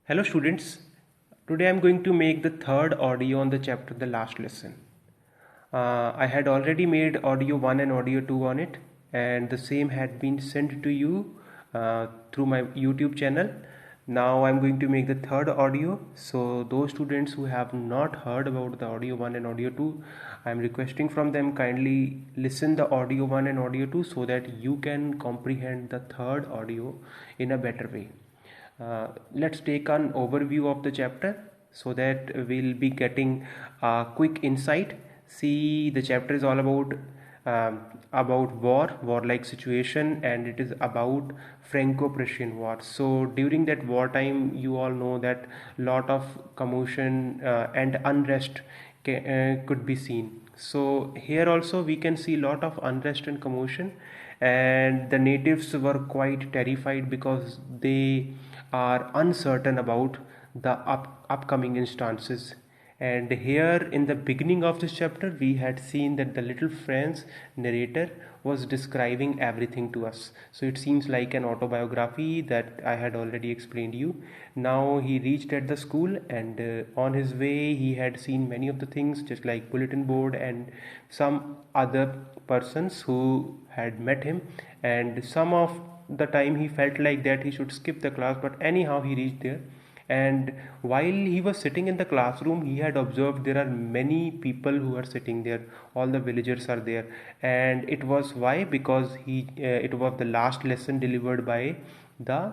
Hello students, today I am going to make the third audio on the chapter The Last Lesson. I had already made audio 1 and audio 2 on it, and the same had been sent to you through my YouTube channel. Now I am going to make the third audio, so those students who have not heard about the audio 1 and audio 2, I am requesting from them kindly listen the audio 1 and audio 2 so that you can comprehend the third audio in a better way. Let's take an overview of the chapter so that we'll be getting a quick insight. See, the chapter is all about warlike situation, and it is about Franco-Prussian War. So during that wartime, you all know that lot of commotion and unrest could be seen. So here also we can see lot of unrest and commotion, and the natives were quite terrified because they are uncertain about the upcoming instances. And here in the beginning of this chapter, we had seen that the little Franz narrator was describing everything to us. So it seems like an autobiography that I had already explained you. Now he reached at the school, and on his way he had seen many of the things, just like bulletin board and some other persons who had met him, and some of the time he felt like that he should skip the class, but anyhow he reached there. And while he was sitting in the classroom, he had observed there are many people who are sitting there, all the villagers are there. And it was why? Because it was the last lesson delivered by the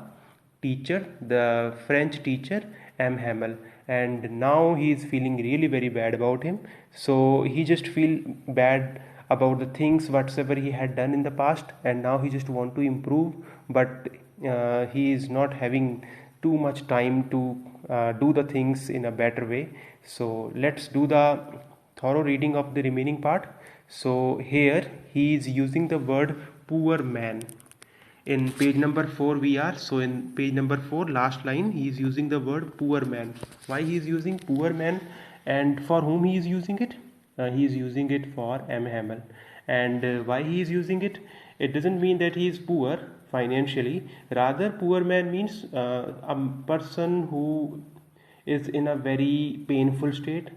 teacher, the French teacher M. Hamel, and now he is feeling really very bad about him. So he just feel bad about the things whatsoever he had done in the past, and now he just want to improve, but he is not having too much time to do the things in a better way. So let's do the thorough reading of the remaining part. So here he is using the word poor man. In page number 4 we are, so in page number 4 last line he is using the word poor man. Why he is using poor man, and for whom he is using it? He is using it for M. Hamel. And why he is using it? It doesn't mean that he is poor financially. Rather, poor man means a person who is in a very painful state.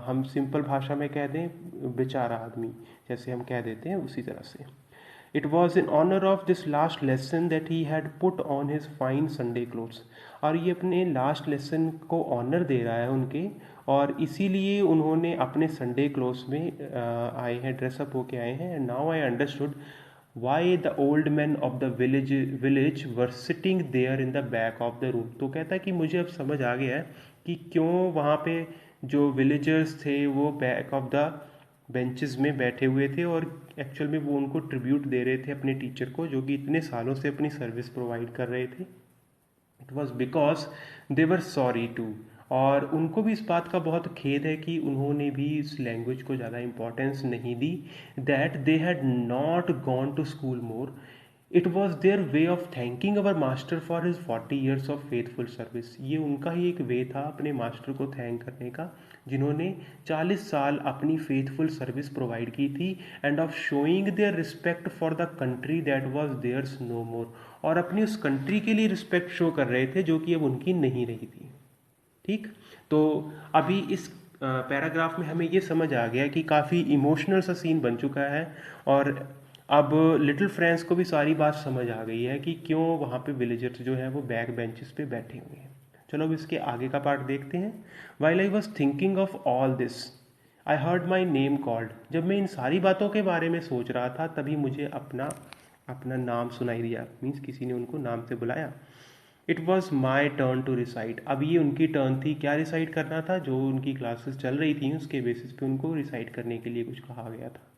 हम simple भाषा में कह दें बेचारा आदमी, जैसे हम कह देते हैं उसी तरह से. It was in honour of this last lesson that he had put on his fine Sunday clothes. और ये अपने लास्ट लेसन को ऑनर दे रहा है उनके, और इसीलिए उन्होंने अपने संडे क्लोथ्स में आए हैं, ड्रेसअप होके आए हैं. And now I understood why the old men of the village were sitting there in the back of the room. तो कहता है कि मुझे अब समझ आ गया है कि क्यों वहाँ पे जो विलेजर्स थे वो बैक ऑफ द बेंचेस में बैठे हुए थे, और एक्चुअल में वो उनको ट्रिब्यूट दे रहे थे अपने टीचर को, जो कि इतने सालों से अपनी सर्विस प्रोवाइड कर रहे थे. It was because they were sorry too. और उनको भी इस बात का बहुत खेद है कि उन्होंने भी इस लैंग्वेज को ज़्यादा इंपॉर्टेंस नहीं दी. That they had not gone to school more. It was their way of thanking our master for his 40 years of faithful service. ये उनका ही एक वे था अपने मास्टर को थैंक करने का, जिन्होंने 40 साल अपनी फेथफुल सर्विस प्रोवाइड की थी. And of showing their respect for the country that was theirs no more. और अपनी उस कंट्री के लिए रिस्पेक्ट शो कर रहे थे जो कि अब उनकी नहीं रही थी. ठीक, तो अभी इस पैराग्राफ में हमें ये समझ आ गया कि काफ़ी इमोशनल सा सीन बन चुका है, और अब लिटिल फ्रेंड्स को भी सारी बात समझ आ गई है कि क्यों वहाँ पे विलेजर्स जो हैं वो बैक बेंचेस पे बैठे हुए हैं. चलो अब इसके आगे का पार्ट देखते हैं. While I was thinking of all this I heard my name called. जब मैं इन सारी बातों के बारे में सोच रहा था तभी मुझे अपना अपना नाम सुनाई दिया. मीन्स किसी ने उनको नाम से बुलाया. It was my turn to recite. अब ये उनकी टर्न थी. क्या रिसाइट करना था? जो उनकी क्लासेस चल रही थी उसके बेसिस पे उनको रिसाइट करने के लिए कुछ कहा गया था.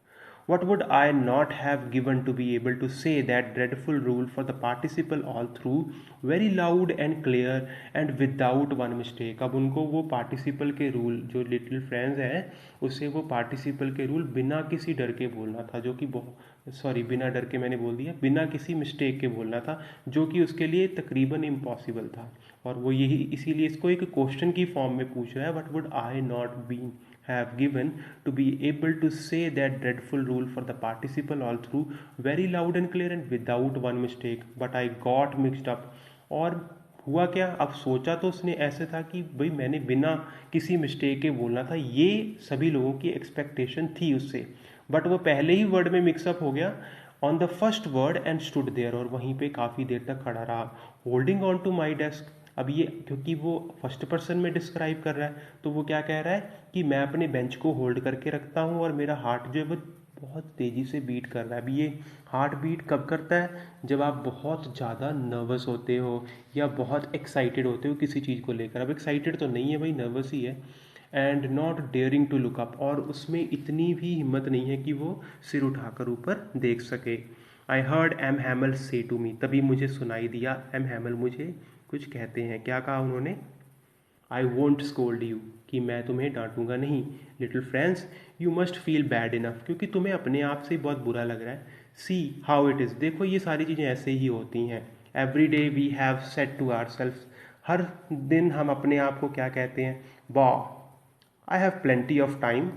What would I not have given to be able to say that dreadful rule for the participle all through, very loud and clear and without one mistake. अब उनको वो participle के रूल, जो लिटिल फ्रेंड्स है उसे वो participle के rule बिना किसी डर के बोलना था, जो कि बिना डर के मैंने बोल दिया, बिना किसी मिस्टेक के बोलना था, जो कि उसके लिए तकरीबन इम्पॉसिबल था. और वो यही इसीलिए इसको एक क्वेश्चन की फॉर्म में पूछ रहा है. What would I not been have given to be able to say that dreadful rule for the participle all through, very loud and clear and without one mistake, but I got mixed up. और हुआ क्या, अब सोचा तो उसने ऐसे था कि भाई मैंने बिना किसी मिस्टेक के बोलना था, ये सभी लोगों की एक्सपेक्टेशन थी उससे, बट वो पहले ही वर्ड में मिक्सअप हो गया on the first word and stood there, और वहीं पे काफ़ी देर तक खड़ा रहा, holding on to my desk. अब ये क्योंकि वो फर्स्ट पर्सन में डिस्क्राइब कर रहा है, तो वो क्या कह रहा है कि मैं अपने बेंच को होल्ड करके रखता हूँ और मेरा हार्ट जो है वो बहुत तेज़ी से बीट कर रहा है। अब ये हार्ट बीट कब करता है, जब आप बहुत ज़्यादा नर्वस होते हो या बहुत एक्साइटेड होते हो किसी चीज़ को लेकर। अब एक्साइटेड तो नहीं है भाई, नर्वस ही है। And not daring to look up, और उसमें इतनी भी हिम्मत नहीं है कि वो सिर उठाकर ऊपर देख सके। आई हर्ड एम हैमल से टू मी, तभी मुझे सुनाई दिया एम हैमल मुझे कुछ कहते हैं। क्या कहा उन्होंने, आई वोंट स्कोल्ड यू, कि मैं तुम्हें डांटूंगा नहीं। Little friends you must feel bad enough, क्योंकि तुम्हें अपने आप से बहुत बुरा लग रहा है। सी हाउ इट इज़, देखो ये सारी चीज़ें ऐसे ही होती हैं। Every day we have set to our self, हर दिन हम अपने आप को क्या कहते हैं, वाह I have plenty of time.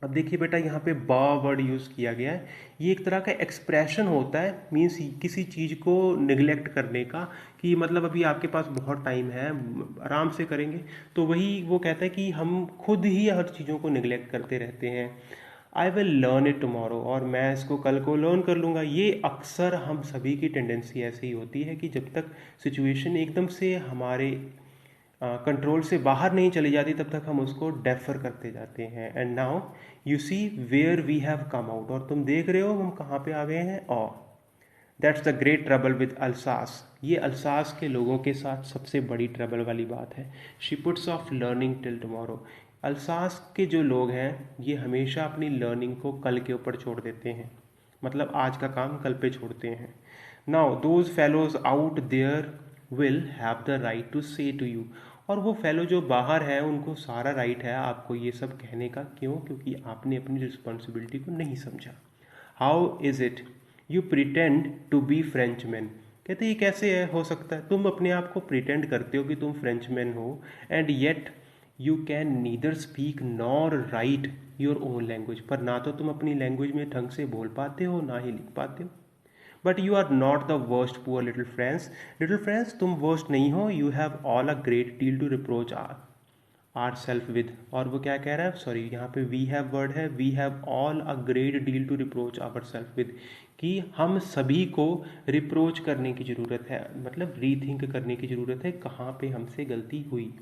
अब देखिए बेटा, यहाँ पे बा वर्ड यूज़ किया गया है, ये एक तरह का एक्सप्रेशन होता है, मीन्स किसी चीज़ को निगलेक्ट करने का, कि मतलब अभी आपके पास बहुत टाइम है, आराम से करेंगे। तो वही वो कहता है कि हम खुद ही हर चीज़ों को निगलेक्ट करते रहते हैं। I will learn it tomorrow, और मैं इसको कल को लर्न कर लूँगा। ये अक्सर हम सभी की टेंडेंसी ऐसी ही होती है कि जब तक सिचुएशन एकदम से हमारे कंट्रोल से बाहर नहीं चली जाती तब तक हम उसको डेफर करते जाते हैं। And now you see where we have come out, और तुम देख रहे हो हम कहाँ पे आ गए हैं। और that's the great trouble with Alsace, ये अल्सास के लोगों के साथ सबसे बड़ी ट्रबल वाली बात है। She puts of learning till tomorrow, Alsace के जो लोग हैं ये हमेशा अपनी लर्निंग को कल के ऊपर छोड़ देते हैं, मतलब आज का काम कल पे छोड़ते हैं। Now those fellows out there will have the right to say to you, और वो फेलो जो बाहर है उनको सारा राइट है आपको ये सब कहने का। क्यों, क्योंकि आपने अपनी रिस्पॉन्सिबिलिटी को नहीं समझा। How is it you pretend to be Frenchman, कहते ये कैसे है हो सकता है, तुम अपने आप को प्रिटेंड करते हो कि तुम फ्रेंचमैन हो, and yet you can neither speak nor right your own language, पर ना तो तुम अपनी लैंग्वेज में ढंग से बोल पाते हो ना ही लिख पाते हो। But you are not the worst poor little friends, little friends तुम वर्स्ट नहीं हो, you have all a great deal to reproach our self with. और वो क्या कह रहा है, सॉरी यहाँ पे वी हैव वर्ड है, we have all a great deal to reproach our self with, कि हम सभी को रिप्रोच करने की ज़रूरत है, मतलब रीथिंक करने की ज़रूरत है कहाँ पे हमसे गलती हुई।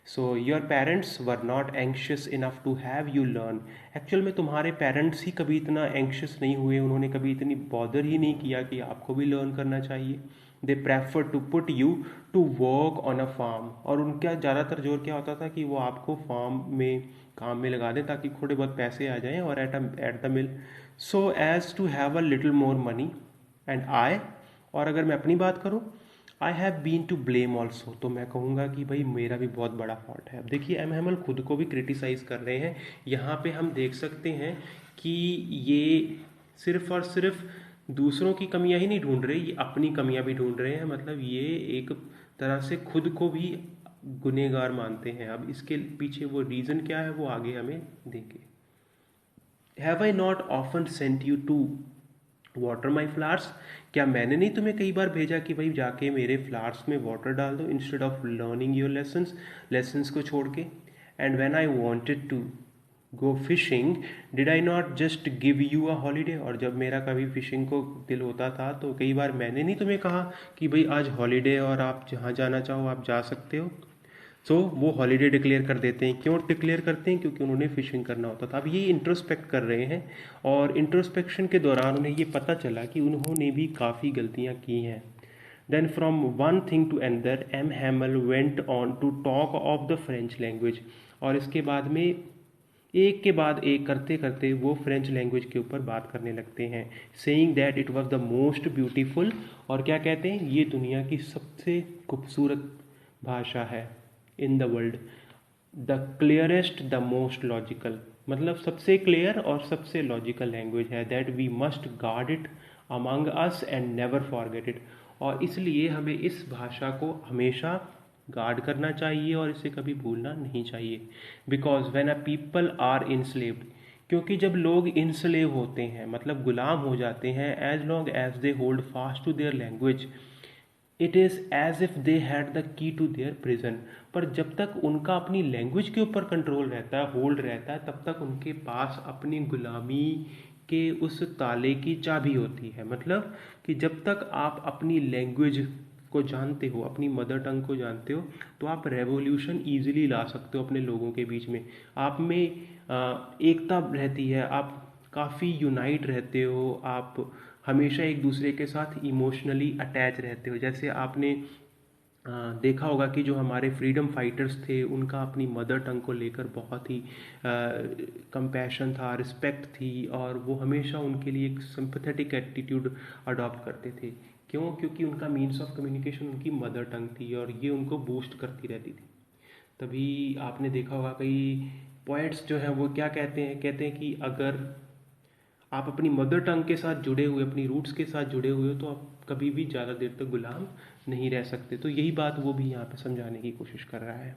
So your parents were not anxious enough to have you learn, actual में तुम्हारे पेरेंट्स ही कभी इतना एंक्शियस नहीं हुए, उन्होंने कभी इतनी बॉदर ही नहीं किया कि आपको भी लर्न करना चाहिए। They prefer to put you to work on a farm, और उनका ज़्यादातर जोर क्या होता था कि वो आपको फार्म में काम में लगा दें ताकि थोड़े बहुत पैसे आ जाएं, और at the mill so as to have a little more money and I. और अगर मैं अपनी बात करूं, I have been to blame also, तो मैं कहूँगा कि भाई मेरा भी बहुत बड़ा फॉल्ट है। अब देखिए एम हैमल खुद को भी क्रिटिसाइज़ कर रहे हैं, यहाँ पे हम देख सकते हैं कि ये सिर्फ और सिर्फ दूसरों की कमियां ही नहीं ढूंढ रहे, ये अपनी कमियां भी ढूंढ रहे हैं, मतलब ये एक तरह से खुद को भी गुनहगार मानते हैं। अब इसके पीछे वो रीज़न क्या है वो आगे हमें देंगे। Have I not often sent you to water my flowers, क्या मैंने नहीं तुम्हें कई बार भेजा कि भाई जाके मेरे फ्लावर्स में वाटर डाल दो, instead of learning your lessons, lessons को छोड़ के। And when I wanted to go fishing did I not just give you a holiday, और जब मेरा कभी फिशिंग को दिल होता था तो कई बार मैंने नहीं तुम्हें कहा कि भाई आज हॉलीडे और आप जहाँ जाना चाहो आप जा सकते हो। सो वो हॉलीडे डिक्लेयर कर देते हैं। क्यों डिक्लेयर करते हैं, क्योंकि उन्होंने फिशिंग करना होता था। अब ये इंट्रोस्पेक्ट कर रहे हैं, और इंट्रोस्पेक्शन के दौरान उन्हें ये पता चला कि उन्होंने भी काफ़ी गलतियाँ की हैं। Then from one thing to another M Hamel went on to talk of the French language, और इसके बाद में एक के बाद एक करते करते वो फ्रेंच लैंग्वेज के ऊपर बात करने लगते हैं, saying that it was the most beautiful, और क्या कहते हैं, ये दुनिया की सबसे खूबसूरत भाषा है in the world, the clearest the most logical, मतलब सबसे क्लियर और सबसे लॉजिकल लैंग्वेज है, that we must guard it among us and never forget it, और इसलिए हमें इस भाषा को हमेशा गार्ड करना चाहिए और इसे कभी भूलना नहीं चाहिए। Because when a people are enslaved, क्योंकि जब लोग इंस्लेव होते हैं मतलब गुलाम हो जाते हैं, as long as they hold fast to their language, it is as if they had the key to their prison. पर जब तक उनका अपनी लैंग्वेज के ऊपर कंट्रोल रहता है, होल्ड रहता है, तब तक उनके पास अपनी गुलामी के उस ताले की चाबी होती है। मतलब कि जब तक आप अपनी लैंग्वेज को जानते हो, अपनी मदर टंग को जानते हो, तो आप रेवोल्यूशन ईजिली ला सकते हो अपने लोगों के बीच में। आप में एकता रहती है, आप काफ़ी यूनाइट रहते हो, आप हमेशा एक दूसरे के साथ इमोशनली अटैच रहते हो। जैसे आपने देखा होगा कि जो हमारे फ्रीडम फाइटर्स थे, उनका अपनी मदर टंग को लेकर बहुत ही कंपैशन था, रिस्पेक्ट थी, और वो हमेशा उनके लिए एक सिंपैथेटिक एटीट्यूड अडॉप्ट करते थे। क्यों? क्योंकि उनका मीन्स ऑफ कम्युनिकेशन उनकी मदर टंग थी और ये उनको बूस्ट करती रहती थी। तभी आपने देखा होगा कई पोएट्स जो हैं वो क्या कहते हैं कि अगर आप अपनी मदर टंग के साथ जुड़े हुए, अपनी रूट्स के साथ जुड़े हुए हो, तो आप कभी भी ज़्यादा देर तक गुलाम नहीं रह सकते। तो यही बात वो भी यहाँ पे समझाने की कोशिश कर रहा है।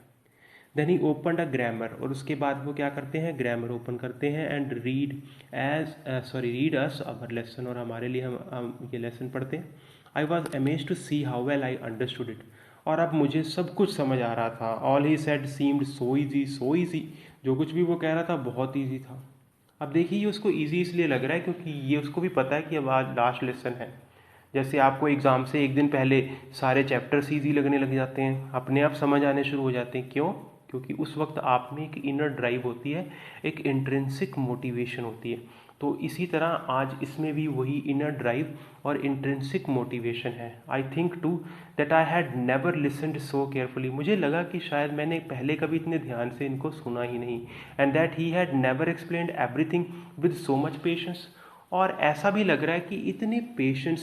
Then he open a grammar, और उसके बाद वो क्या करते हैं, ग्रामर ओपन करते हैं and read us our lesson, और हमारे लिए हम ये लेसन पढ़ते हैं। I was amazed to see how well I understood it, और अब मुझे सब कुछ समझ आ रहा था। All he said seemed so easy, so easy, जो कुछ भी वो कह रहा था बहुत ईजी था। अब देखिए ये उसको ईजी इसलिए लग रहा है क्योंकि ये उसको भी पता है कि अब आज लास्ट लेसन है। जैसे आपको एग्ज़ाम से एक दिन पहले सारे चैप्टर्स ईजी लगने लग जाते हैं, अपने आप समझ आने शुरू हो जाते हैं। क्यों? क्योंकि उस वक्त आप में एक इनर ड्राइव होती है, एक इंट्रिंसिक मोटिवेशन होती है। तो इसी तरह आज इसमें भी वही इनर ड्राइव और इंट्रिंसिक मोटिवेशन है। I think too that I had never listened so carefully, मुझे लगा कि शायद मैंने पहले कभी इतने ध्यान से इनको सुना ही नहीं। And that he had never explained everything with so much patience, और ऐसा भी लग रहा है कि इतने पेशेंस